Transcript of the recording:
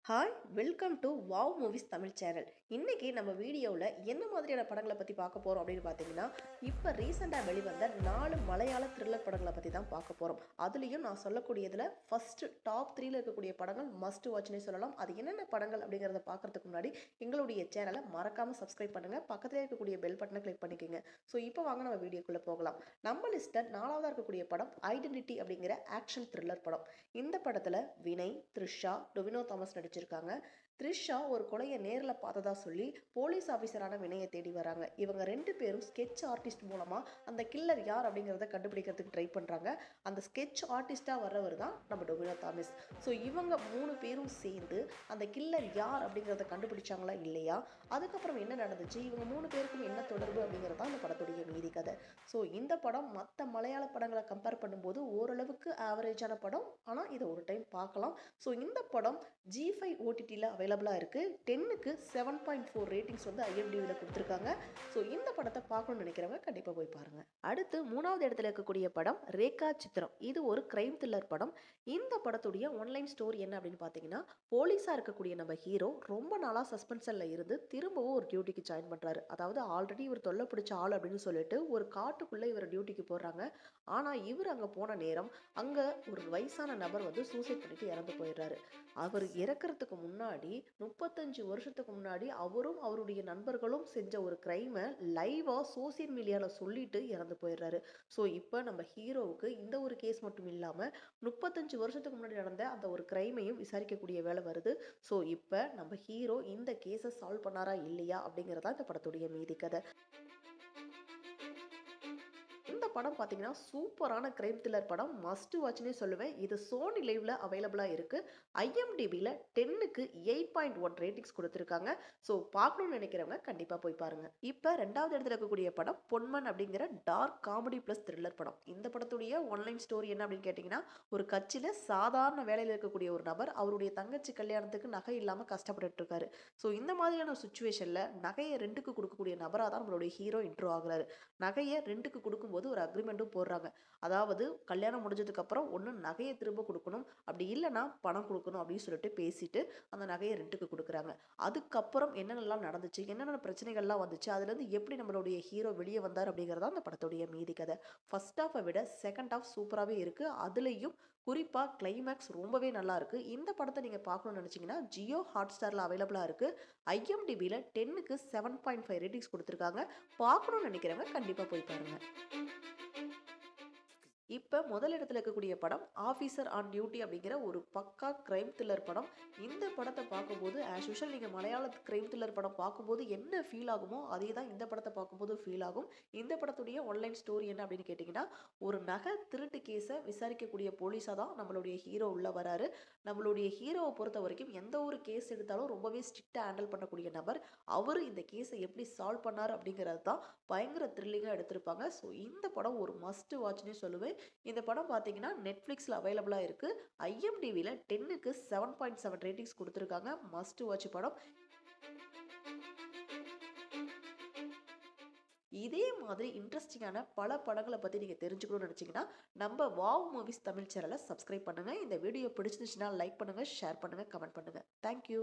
Hi welcome to wow movies Tamil channel. இன்றைக்கி நம்ம வீடியோவில் என்ன மாதிரியான படங்களை பற்றி பார்க்க போகிறோம் அப்படின்னு பார்த்தீங்கன்னா, இப்போ ரீசெண்டாக வெளிவந்த 4 மலையாள த்ரில்லர் படங்களை பற்றி தான் பார்க்க போகிறோம். அதுலேயும் நான் சொல்லக்கூடியதில் ஃபஸ்ட்டு டாப் 3ல இருக்கக்கூடிய படங்கள் மஸ்ட் வாட்ச்னே சொல்லலாம். அது என்னென்ன படங்கள் அப்படிங்கிறத பார்க்குறதுக்கு முன்னாடி எங்களுடைய சேனலை மறக்காமல் சப்ஸ்கிரைப் பண்ணுங்கள், பக்கத்தில் இருக்கக்கூடிய பெல் பட்டனை கிளிக் பண்ணிக்கோங்க. ஸோ இப்போ வாங்க நம்ம வீடியோக்குள்ளே போகலாம். நம்ம லிஸ்ட்டில் 4வதாக இருக்கக்கூடிய படம் ஐடென்டிட்டி அப்படிங்கிற ஆக்ஷன் த்ரில்லர் படம். இந்த படத்தில் வினய், த்ரிஷா, டொவினோ தாமஸ் நடிச்சிருக்காங்க. த்ரிஷா ஒரு கொலையை நேரில் பார்த்ததா சொல்லி போலீஸ் ஆஃபீஸரான வினயை தேடி வராங்க. இவங்க 2 பேரும் ஸ்கெட்ச் ஆர்டிஸ்ட் மூலமாக அந்த கில்லர் யார் அப்படிங்கிறத கண்டுபிடிக்கிறதுக்கு ட்ரை பண்ணுறாங்க. அந்த ஸ்கெட்ச் ஆர்டிஸ்டாக வர்றவர் தான் நம்ம டொவினோ தாமஸ். ஸோ இவங்க 3 பேரும் சேர்ந்து அந்த கில்லர் யார் அப்படிங்கிறத கண்டுபிடிச்சாங்களா இல்லையா, அதுக்கப்புறம் என்ன நடந்துச்சு, இவங்க 3 பேருக்கும் என்ன தொடர்பு அப்படிங்கிறது தான் இந்த படத்துடைய மீதி கதை. ஸோ இந்த படம் மற்ற மலையாள படங்களை கம்பேர் பண்ணும்போது ஓரளவுக்கு ஆவரேஜான படம், ஆனால் இதை ஒரு டைம் பார்க்கலாம். ஸோ இந்த படம் G5 ஓடிடியில் அவைலபிளாக இருக்குது. 10க்கு 7.4 ரேட்டிங்ஸ் வந்து IMDbயில் கொடுத்துருக்காங்க. ஸோ இந்த படத்தை பார்க்கணும்னு நினைக்கிறவங்க கண்டிப்பாக போய் பாருங்கள். அடுத்து 3வது இடத்துல இருக்கக்கூடிய படம் ரேகா சித்திரம். இது ஒரு கிரைம் த்ரில்லர் படம். இந்த படத்துடைய ஒன்லைன் ஸ்டோரி என்ன அப்படின்னு பார்த்தீங்கன்னா, போலீஸாக இருக்கக்கூடிய நம்ம ஹீரோ ரொம்ப நாளாக சஸ்பென்ஷனில் இருந்து திரும்பவும் ஒரு டியூட்டிக்கு ஜாயின் பண்ணுறாரு. அதாவது ஆல்ரெடி இவர் தொல்லை பிடிச்ச ஆள் அப்படின்னு சொல்லிட்டு ஒரு காட்டுக்குள்ளே இவர் டியூட்டிக்கு போடுறாங்க. ஆனால் இவர் அங்கே போன நேரம் அங்கே ஒரு வயசான நபர் வந்து சூசைட் பண்ணிட்டு இறந்து போயிடுறாரு. அவர் இறக்கிறதுக்கு முன்னாடி 35 வருஷத்துக்கு முன்னாடி அவரும் அவருடைய நண்பர்களும் செஞ்ச ஒரு கிரைமை லைவாக சோசியல் மீடியாவில் சொல்லிட்டு இறந்து போயிடுறாரு. ஸோ இப்போ நம்ம ஹீரோவுக்கு இந்த ஒரு கேஸ் மட்டும் இல்லாமல் 35 வருஷத்துக்கு முன்னாடி நடந்த அந்த ஒரு கிரைமையும் விசாரிக்கக்கூடிய வேலை வருது. ஸோ இப்போ நம்ம ஹீரோ இந்த கேஸை சால்வ் பண்ணாரா இல்லையா அப்படிங்கிறதா இந்த படத்துடைய மீதி கதை. இந்த படம் பார்த்தீங்கன்னா சூப்பரான கிரைம் த்ரில்லர் படம், மஸ்ட் வாட்ச்னே சொல்லுவேன். இது சோனி லைவ்ல அவைலபிளாக இருக்குது. IMDbயில் 10க்கு 8.1 ரேட்டிங்ஸ் கொடுத்துருக்காங்க. ஸோ பார்க்கணும்னு நினைக்கிறவங்க கண்டிப்பாக போய் பாருங்கள். இப்போ 2வது இடத்துல இருக்கக்கூடிய படம் பொன்மன் அப்படிங்கிற டார்க் காமெடி ப்ளஸ் த்ரில்லர் படம். இந்த படத்துடைய ஒன்லைன் ஸ்டோரி என்ன அப்படின்னு கேட்டிங்கன்னா, ஒரு கட்சியில் சாதாரண வேலையில் இருக்கக்கூடிய ஒரு நபர் அவருடைய தங்கச்சி கல்யாணத்துக்கு நகை இல்லாமல் கஷ்டப்பட்டு இருக்காரு. ஸோ இந்த மாதிரியான ஒரு சுச்சுவேஷனில் நகையை ரெண்டுக்கு கொடுக்கக்கூடிய நபராக தான் நம்மளுடைய ஹீரோ இன்ட்ரோ ஆகுறாரு. நகையை ரெண்டுக்கு கொடுக்கும்போது ஒரு அக்ரிமெண்ட்டும் போடுறாங்க. அதாவது கல்யாணம் முடிஞ்சதுக்கப்புறம் ஒன்று நகையை திரும்ப கொடுக்கணும், அப்படி இல்லைன்னா பணம் கொடுக்கணும் அப்படின்னு சொல்லிட்டு பேசிட்டு அந்த நகையை ரெண்டுக்கு கொடுக்குறாங்க. அதுக்கப்புறம் என்னென்னலாம் நடந்துச்சு, என்னென்ன பிரச்சனைகள்லாம் வந்துச்சு, அதுலேருந்து எப்படி நம்மளுடைய ஹீரோ வெளியே வந்தார் அப்படிங்கிறதா அந்த படத்துடைய மீதி கதை. ஃபர்ஸ்ட் ஹாஃபை விட செகண்ட் ஹாஃப் சூப்பராகவே இருக்குது. அதுலேயும் குறிப்பாக கிளைமேக்ஸ் ரொம்பவே நல்லா இருக்குது. இந்த படத்தை நீங்கள் பார்க்கணும்னு நினச்சிங்கன்னா ஜியோ ஹாட்ஸ்டாரில் அவைலபிளாக இருக்குது. IMDbயில் 10க்கு 7.5 ரேட்டிங்ஸ் கொடுத்துருக்காங்க. பார்க்கணும்னு நினைக்கிறவங்க கண்டிப்பாக போய் பாருங்கள். இப்போ முதல் இடத்துல இருக்கக்கூடிய படம் ஆஃபீஸர் ஆன் டியூட்டி அப்படிங்கிற ஒரு பக்கா கிரைம் த்ரில்லர் படம். இந்த படத்தை பார்க்கும்போது ஆஸ் யூஷுவல் நீங்கள் மலையாள கிரைம் த்ரில்லர் படம் பார்க்கும்போது என்ன ஃபீல் ஆகுமோ அதே தான் இந்த படத்தை பார்க்கும்போது ஃபீல் ஆகும். இந்த படத்துடைய ஒன்லைன் ஸ்டோரி என்ன அப்படின்னு கேட்டிங்கன்னா, ஒரு நகை திருட்டு கேஸை விசாரிக்கக்கூடிய போலீஸாக தான் நம்மளுடைய ஹீரோ உள்ள வராரு. நம்மளுடைய ஹீரோவை பொறுத்த வரைக்கும் எந்த ஒரு கேஸ் எடுத்தாலும் ரொம்பவே ஸ்ட்ரிக்டாக ஹேண்டில் பண்ணக்கூடிய நபர். அவர் இந்த கேஸை எப்படி சால்வ் பண்ணார் அப்படிங்கிறது தான் பயங்கர த்ரில்லிங்காக எடுத்திருப்பாங்க. ஸோ இந்த படம் ஒரு மஸ்ட் வாட்ச்னே சொல்லுவேன். இந்த படம் பார்த்தீங்கன்னா நெட்ஃப்ளிக்ஸில் அவைலபிளாக இருக்குது. IMDbயில் 10க்கு 7.7 ரேட்டிங்ஸ் கொடுத்துருக்காங்க. மஸ்ட் வாட்ச் படம். இதே மாதிரி இன்ட்ரெஸ்டிங்கான பல படங்களை பற்றி நீங்கள் தெரிஞ்சுக்கணும்னு நினச்சிங்கன்னா நம்ம வாவ் மூவிஸ் தமிழ் சேனலை சப்ஸ்கிரைப் பண்ணுங்கள். இந்த வீடியோ பிடிச்சிருந்துச்சுன்னா லைக் பண்ணுங்கள், ஷேர் பண்ணுங்கள், கமெண்ட் பண்ணுங்கள். தேங்க்யூ.